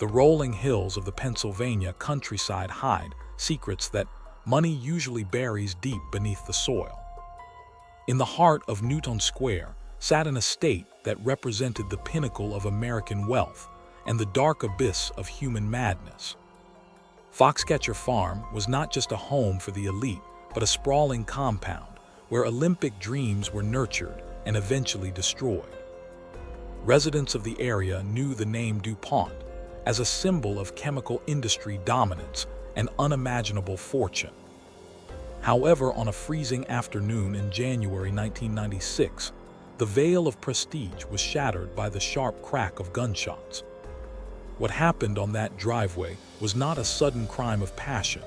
The rolling hills of the Pennsylvania countryside hide secrets that money usually buries deep beneath the soil. In the heart of Newton Square sat an estate that represented the pinnacle of American wealth and the dark abyss of human madness. Foxcatcher Farm was not just a home for the elite, but a sprawling compound where Olympic dreams were nurtured and eventually destroyed. Residents of the area knew the name DuPont as a symbol of chemical industry dominance and unimaginable fortune. However, on a freezing afternoon in January 1996, the veil of prestige was shattered by the sharp crack of gunshots. What happened on that driveway was not a sudden crime of passion,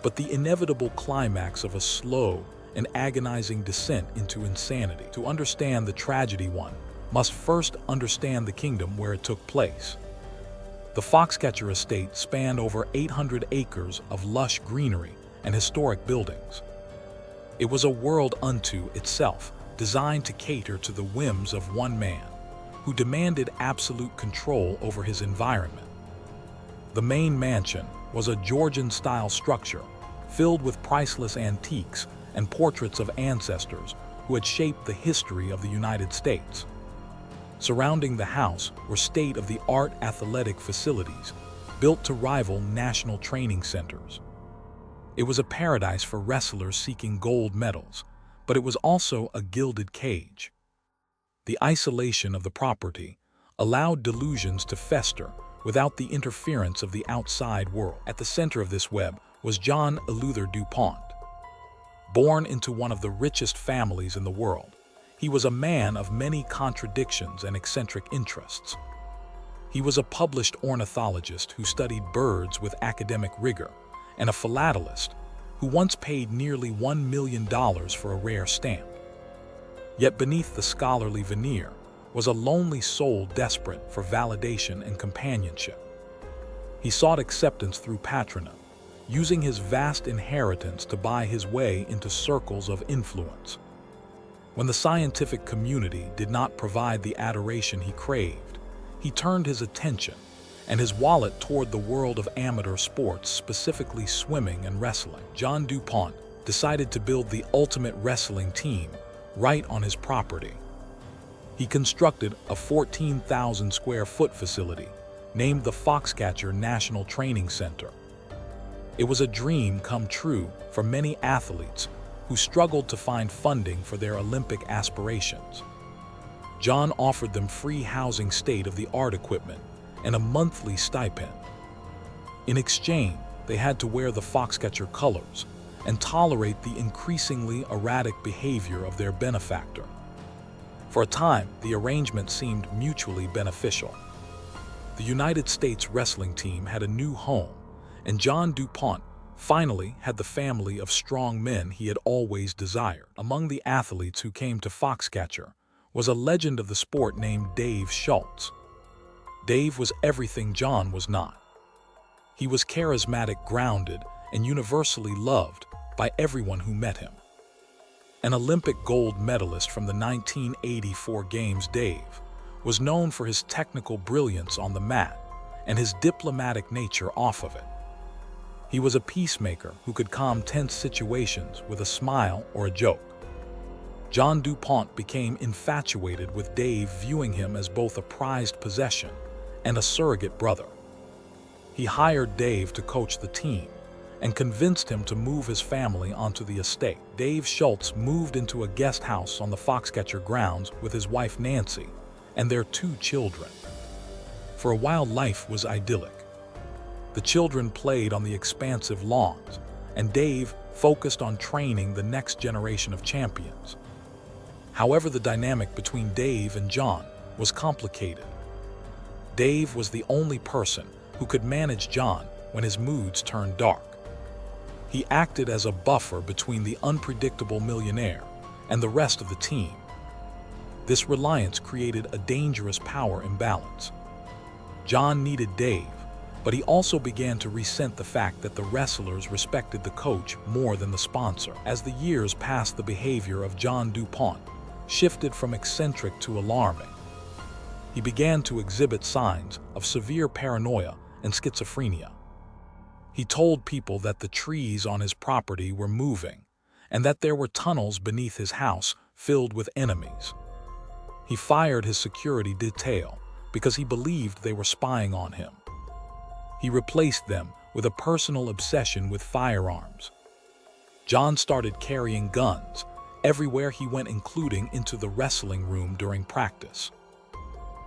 but the inevitable climax of a slow and agonizing descent into insanity. To understand the tragedy, one must first understand the kingdom where it took place. The Foxcatcher estate spanned over 800 acres of lush greenery and historic buildings. It was a world unto itself, designed to cater to the whims of one man, who demanded absolute control over his environment. The main mansion was a Georgian-style structure filled with priceless antiques and portraits of ancestors who had shaped the history of the United States. Surrounding the house were state-of-the-art athletic facilities built to rival national training centers. It was a paradise for wrestlers seeking gold medals, but it was also a gilded cage. The isolation of the property allowed delusions to fester without the interference of the outside world. At the center of this web was John du Pont. Born into one of the richest families in the world, he was a man of many contradictions and eccentric interests. He was a published ornithologist who studied birds with academic rigor, and a philatelist who once paid nearly $1 million for a rare stamp. Yet beneath the scholarly veneer was a lonely soul desperate for validation and companionship. He sought acceptance through patronage, using his vast inheritance to buy his way into circles of influence. When the scientific community did not provide the adoration he craved, he turned his attention and his wallet toward the world of amateur sports, specifically swimming and wrestling. John du Pont decided to build the ultimate wrestling team right on his property. He constructed a 14,000 square foot facility named the Foxcatcher National Training Center. It was a dream come true for many athletes who struggled to find funding for their Olympic aspirations. John offered them free housing, state-of-the-art equipment, and a monthly stipend. In exchange, they had to wear the Foxcatcher colors and tolerate the increasingly erratic behavior of their benefactor. For a time, the arrangement seemed mutually beneficial. The United States wrestling team had a new home, and John du Pont finally had the family of strong men he had always desired. Among the athletes who came to Foxcatcher was a legend of the sport named Dave Schultz. Dave was everything John was not. He was charismatic, grounded, and universally loved by everyone who met him. An Olympic gold medalist from the 1984 Games, Dave was known for his technical brilliance on the mat and his diplomatic nature off of it. He was a peacemaker who could calm tense situations with a smile or a joke. John du Pont became infatuated with Dave, viewing him as both a prized possession and a surrogate brother. He hired Dave to coach the team and convinced him to move his family onto the estate. Dave Schultz moved into a guest house on the Foxcatcher grounds with his wife Nancy and their 2 children. For a while, life was idyllic. The children played on the expansive lawns, and Dave focused on training the next generation of champions. However, the dynamic between Dave and John was complicated. Dave was the only person who could manage John when his moods turned dark. He acted as a buffer between the unpredictable millionaire and the rest of the team. This reliance created a dangerous power imbalance. John needed Dave, but he also began to resent the fact that the wrestlers respected the coach more than the sponsor. As the years passed, the behavior of John du Pont shifted from eccentric to alarming. He began to exhibit signs of severe paranoia and schizophrenia. He told people that the trees on his property were moving and that there were tunnels beneath his house filled with enemies. He fired his security detail because he believed they were spying on him. He replaced them with a personal obsession with firearms. John started carrying guns everywhere he went, including into the wrestling room during practice.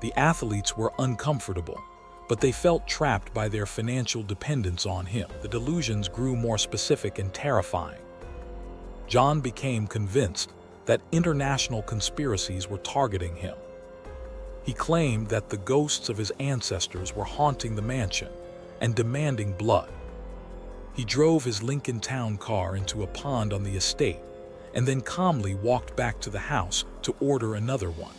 The athletes were uncomfortable, but they felt trapped by their financial dependence on him. The delusions grew more specific and terrifying. John became convinced that international conspiracies were targeting him. He claimed that the ghosts of his ancestors were haunting the mansion and demanding blood. He drove his Lincoln Town car into a pond on the estate and then calmly walked back to the house to order another one.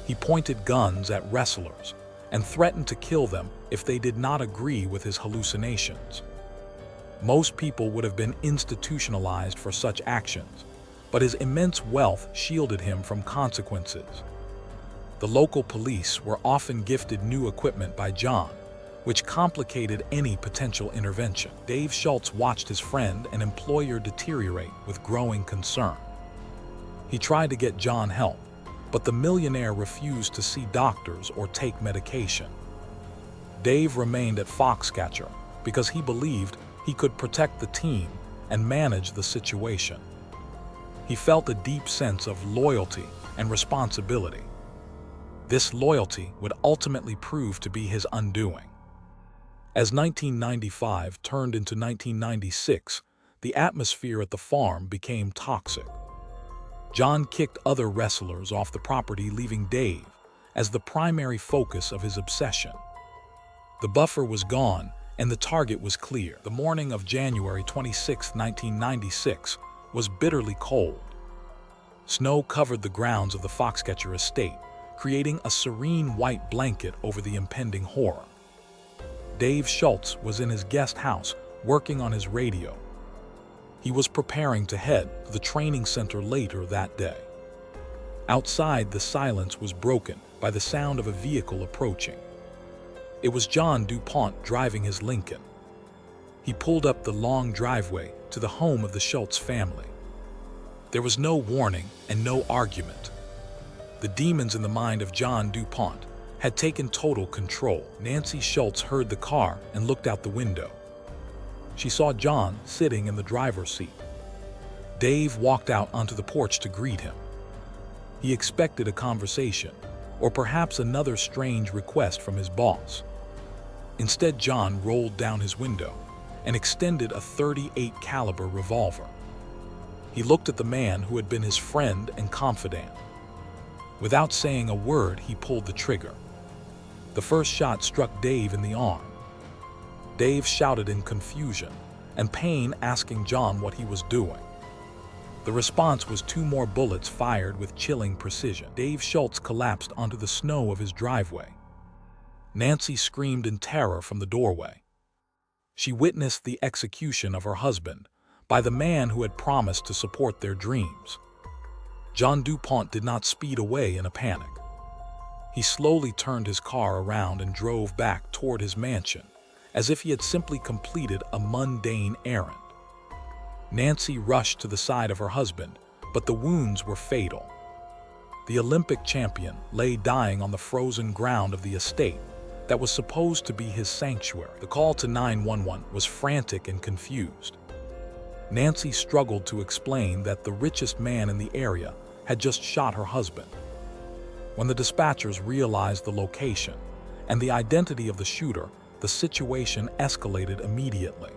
He pointed guns at wrestlers and threatened to kill them if they did not agree with his hallucinations. Most people would have been institutionalized for such actions, but his immense wealth shielded him from consequences. The local police were often gifted new equipment by John, which complicated any potential intervention. Dave Schultz watched his friend and employer deteriorate with growing concern. He tried to get John help, but the millionaire refused to see doctors or take medication. Dave remained at Foxcatcher because he believed he could protect the team and manage the situation. He felt a deep sense of loyalty and responsibility. This loyalty would ultimately prove to be his undoing. As 1995 turned into 1996, the atmosphere at the farm became toxic. John kicked other wrestlers off the property, leaving Dave as the primary focus of his obsession. The buffer was gone and the target was clear. The morning of January 26, 1996 was bitterly cold. Snow covered the grounds of the Foxcatcher estate, creating a serene white blanket over the impending horror. Dave Schultz was in his guest house working on his radio. He was preparing to head to the training center later that day. Outside, the silence was broken by the sound of a vehicle approaching. It was John du Pont driving his Lincoln. He pulled up the long driveway to the home of the Schultz family. There was no warning and no argument. The demons in the mind of John du Pont had taken total control. Nancy Schultz heard the car and looked out the window. She saw John sitting in the driver's seat. Dave walked out onto the porch to greet him. He expected a conversation, or perhaps another strange request from his boss. Instead, John rolled down his window and extended a .38 caliber revolver. He looked at the man who had been his friend and confidant. Without saying a word, he pulled the trigger. The first shot struck Dave in the arm. Dave shouted in confusion and pain, asking John what he was doing. The response was 2 more bullets fired with chilling precision. Dave Schultz collapsed onto the snow of his driveway. Nancy screamed in terror from the doorway. She witnessed the execution of her husband by the man who had promised to support their dreams. John du Pont did not speed away in a panic. He slowly turned his car around and drove back toward his mansion, as if he had simply completed a mundane errand. Nancy rushed to the side of her husband, but the wounds were fatal. The Olympic champion lay dying on the frozen ground of the estate that was supposed to be his sanctuary. The call to 911 was frantic and confused. Nancy struggled to explain that the richest man in the area had just shot her husband. When the dispatchers realized the location and the identity of the shooter, the situation escalated immediately.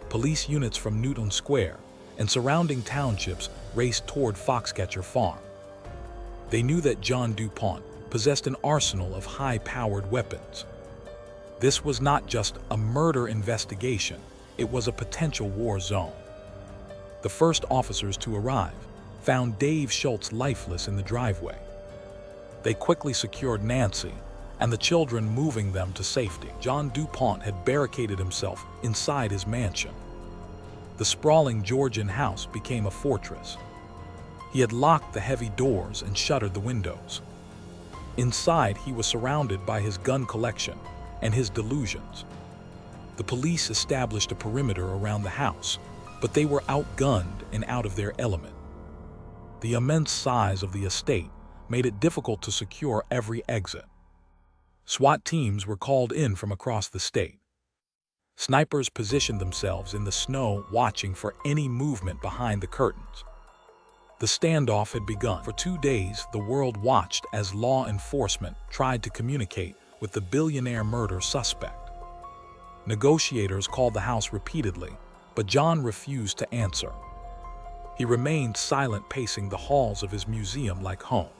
Police units from Newton Square and surrounding townships raced toward Foxcatcher Farm. They knew that John du Pont possessed an arsenal of high-powered weapons. This was not just a murder investigation, it was a potential war zone. The first officers to arrive found Dave Schultz lifeless in the driveway. They quickly secured Nancy and the children, moving them to safety. John du Pont had barricaded himself inside his mansion. The sprawling Georgian house became a fortress. He had locked the heavy doors and shuttered the windows. Inside, he was surrounded by his gun collection and his delusions. The police established a perimeter around the house, but they were outgunned and out of their element. The immense size of the estate made it difficult to secure every exit. SWAT teams were called in from across the state. Snipers positioned themselves in the snow, watching for any movement behind the curtains. The standoff had begun. For 2 days, the world watched as law enforcement tried to communicate with the billionaire murder suspect. Negotiators called the house repeatedly, but John refused to answer. He remained silent, pacing the halls of his museum like home.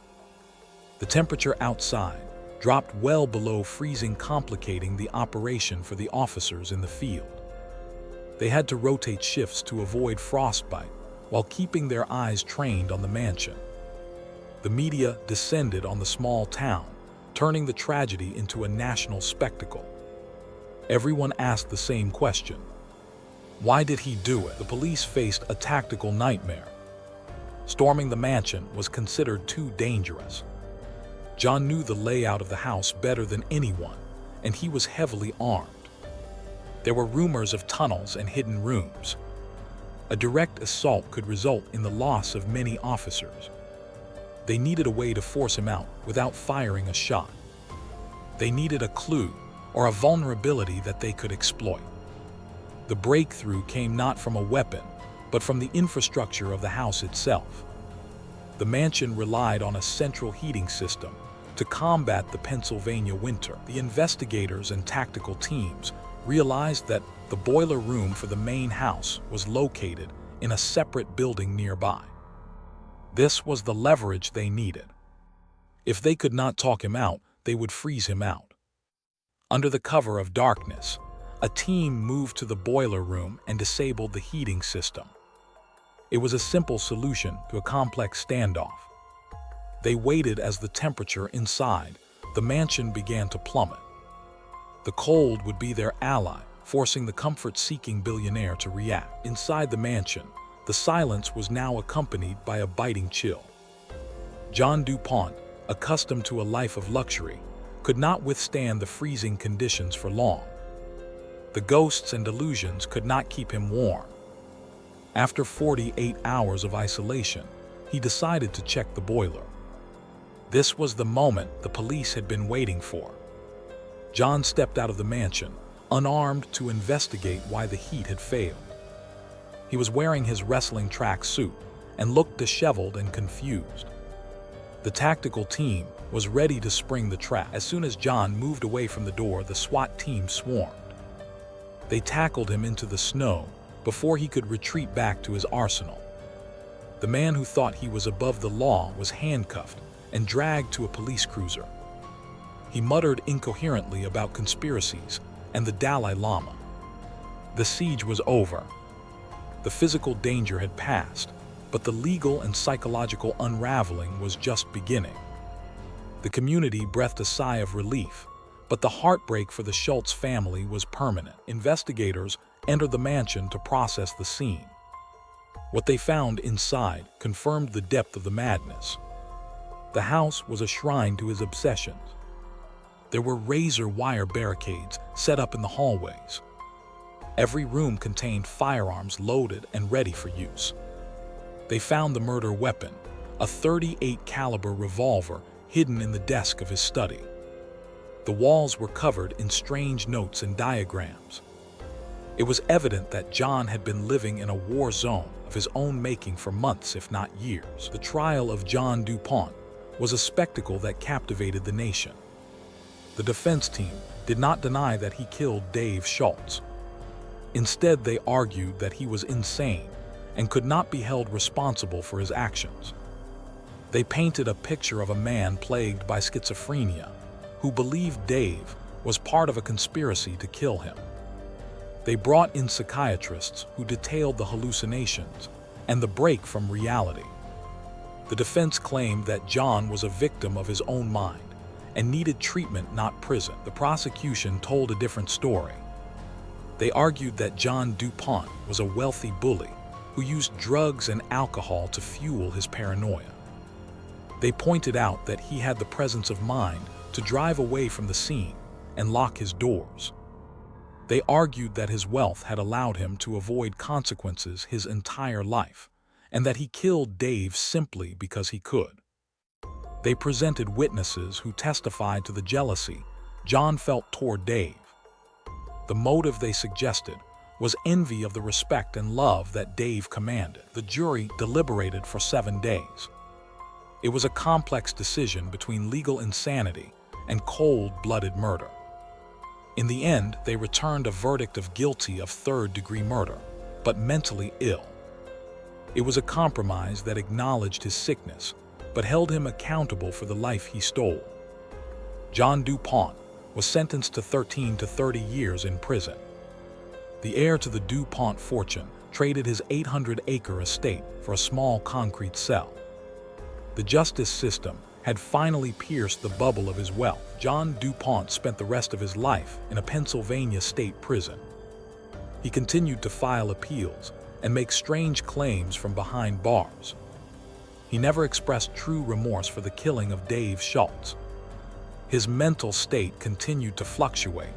The temperature outside dropped well below freezing, complicating the operation for the officers in the field. They had to rotate shifts to avoid frostbite while keeping their eyes trained on the mansion. The media descended on the small town, turning the tragedy into a national spectacle. Everyone asked the same question: why did he do it? The police faced a tactical nightmare. Storming the mansion was considered too dangerous. John knew the layout of the house better than anyone, and he was heavily armed. There were rumors of tunnels and hidden rooms. A direct assault could result in the loss of many officers. They needed a way to force him out without firing a shot. They needed a clue or a vulnerability that they could exploit. The breakthrough came not from a weapon, but from the infrastructure of the house itself. The mansion relied on a central heating system to combat the Pennsylvania winter. The investigators and tactical teams realized that the boiler room for the main house was located in a separate building nearby. This was the leverage they needed. If they could not talk him out, they would freeze him out. Under the cover of darkness, a team moved to the boiler room and disabled the heating system. It was a simple solution to a complex standoff. They waited as the temperature inside the mansion began to plummet. The cold would be their ally, forcing the comfort-seeking billionaire to react. Inside the mansion, the silence was now accompanied by a biting chill. John du Pont, accustomed to a life of luxury, could not withstand the freezing conditions for long. The ghosts and delusions could not keep him warm. After 48 hours of isolation, he decided to check the boiler. This was the moment the police had been waiting for. John stepped out of the mansion, unarmed, to investigate why the heat had failed. He was wearing his wrestling track suit and looked disheveled and confused. The tactical team was ready to spring the trap. As soon as John moved away from the door, the SWAT team swarmed. They tackled him into the snow before he could retreat back to his arsenal. The man who thought he was above the law was handcuffed and dragged to a police cruiser. He muttered incoherently about conspiracies and the Dalai Lama. The siege was over. The physical danger had passed, but the legal and psychological unraveling was just beginning. The community breathed a sigh of relief, but the heartbreak for the Schultz family was permanent. Investigators entered the mansion to process the scene. What they found inside confirmed the depth of the madness. The house was a shrine to his obsessions. There were razor wire barricades set up in the hallways. Every room contained firearms loaded and ready for use. They found the murder weapon, a .38 caliber revolver hidden in the desk of his study. The walls were covered in strange notes and diagrams. It was evident that John had been living in a war zone of his own making for months, if not years. The trial of John du Pont was a spectacle that captivated the nation. The defense team did not deny that he killed Dave Schultz. Instead, they argued that he was insane and could not be held responsible for his actions. They painted a picture of a man plagued by schizophrenia who believed Dave was part of a conspiracy to kill him. They brought in psychiatrists who detailed the hallucinations and the break from reality. The defense claimed that John was a victim of his own mind and needed treatment, not prison. The prosecution told a different story. They argued that John du Pont was a wealthy bully who used drugs and alcohol to fuel his paranoia. They pointed out that he had the presence of mind to drive away from the scene and lock his doors. They argued that his wealth had allowed him to avoid consequences his entire life, and that he killed Dave simply because he could. They presented witnesses who testified to the jealousy John felt toward Dave. The motive they suggested was envy of the respect and love that Dave commanded. The jury deliberated for 7 days. It was a complex decision between legal insanity and cold-blooded murder. In the end, they returned a verdict of guilty of third-degree murder, but mentally ill. It was a compromise that acknowledged his sickness, but held him accountable for the life he stole. John du Pont was sentenced to 13 to 30 years in prison. The heir to the DuPont fortune traded his 800-acre estate for a small concrete cell. The justice system had finally pierced the bubble of his wealth. John du Pont spent the rest of his life in a Pennsylvania state prison. He continued to file appeals and make strange claims from behind bars. He never expressed true remorse for the killing of Dave Schultz. His mental state continued to fluctuate,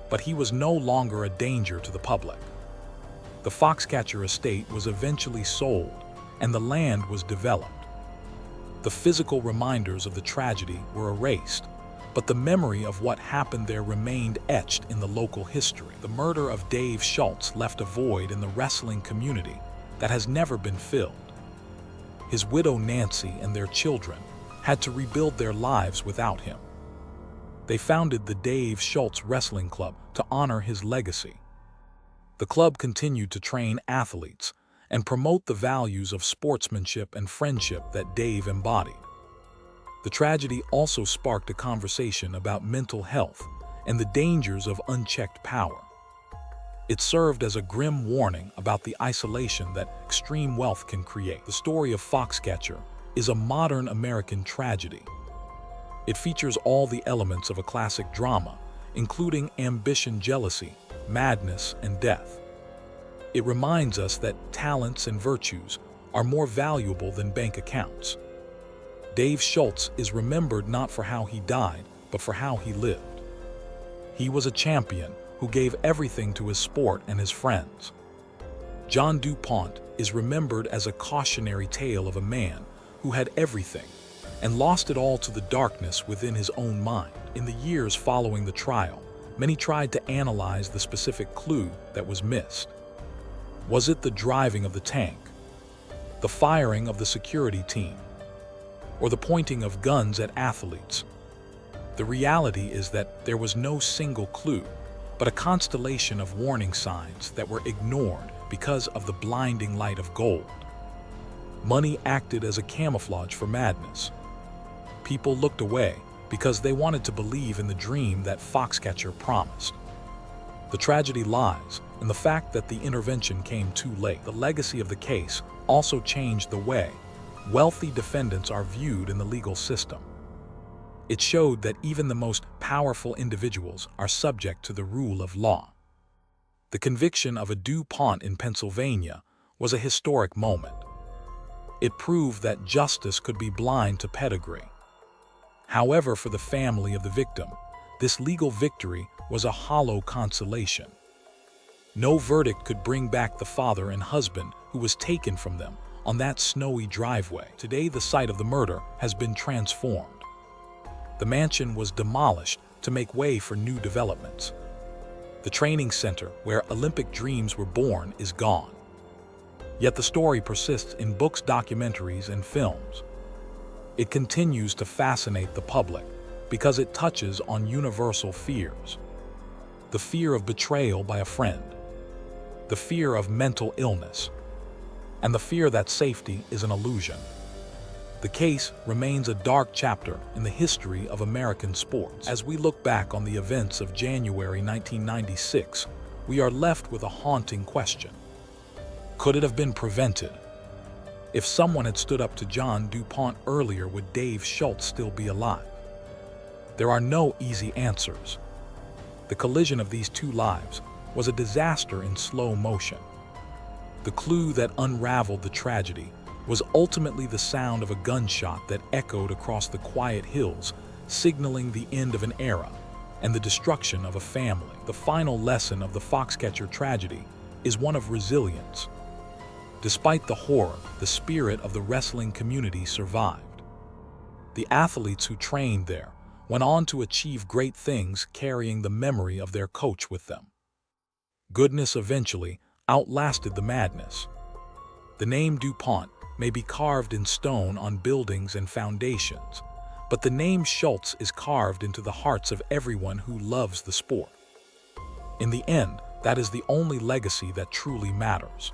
but he was no longer a danger to the public. The Foxcatcher estate was eventually sold, and the land was developed. The physical reminders of the tragedy were erased, but the memory of what happened there remained etched in the local history. The murder of Dave Schultz left a void in the wrestling community that has never been filled. His widow Nancy and their children had to rebuild their lives without him. They founded the Dave Schultz Wrestling Club to honor his legacy. The club continued to train athletes and promote the values of sportsmanship and friendship that Dave embodied. The tragedy also sparked a conversation about mental health and the dangers of unchecked power. It served as a grim warning about the isolation that extreme wealth can create. The story of Foxcatcher is a modern American tragedy. It features all the elements of a classic drama, including ambition, jealousy, madness, and death. It reminds us that talents and virtues are more valuable than bank accounts. Dave Schultz is remembered not for how he died, but for how he lived. He was a champion who gave everything to his sport and his friends. John du Pont is remembered as a cautionary tale of a man who had everything and lost it all to the darkness within his own mind. In the years following the trial, many tried to analyze the specific clue that was missed. Was it the driving of the tank, the firing of the security team, or the pointing of guns at athletes? The reality is that there was no single clue, but a constellation of warning signs that were ignored because of the blinding light of gold. Money acted as a camouflage for madness. People looked away because they wanted to believe in the dream that Foxcatcher promised. The tragedy lies in the fact that the intervention came too late. The legacy of the case also changed the way wealthy defendants are viewed in the legal system. It showed that even the most powerful individuals are subject to the rule of law. The conviction of a du Pont in Pennsylvania was a historic moment. It proved that justice could be blind to pedigree. However, for the family of the victim, this legal victory was a hollow consolation. No verdict could bring back the father and husband who was taken from them on that snowy driveway. Today, the site of the murder has been transformed. The mansion was demolished to make way for new developments. The training center where Olympic dreams were born is gone. Yet the story persists in books, documentaries, and films. It continues to fascinate the public because it touches on universal fears. The fear of betrayal by a friend, the fear of mental illness, and the fear that safety is an illusion. The case remains a dark chapter in the history of American sports. As we look back on the events of January 1996, we are left with a haunting question. Could it have been prevented? If someone had stood up to John du Pont earlier, would Dave Schultz still be alive? There are no easy answers. The collision of these two lives was a disaster in slow motion. The clue that unraveled the tragedy was ultimately the sound of a gunshot that echoed across the quiet hills, signaling the end of an era. and the destruction of a family. The final lesson of the Foxcatcher tragedy is one of resilience. Despite the horror, the spirit of the wrestling community survived. The athletes who trained there went on to achieve great things, carrying the memory of their coach with them. Goodness eventually outlasted the madness. The name DuPont may be carved in stone on buildings and foundations, but the name Schultz is carved into the hearts of everyone who loves the sport. In the end, that is the only legacy that truly matters.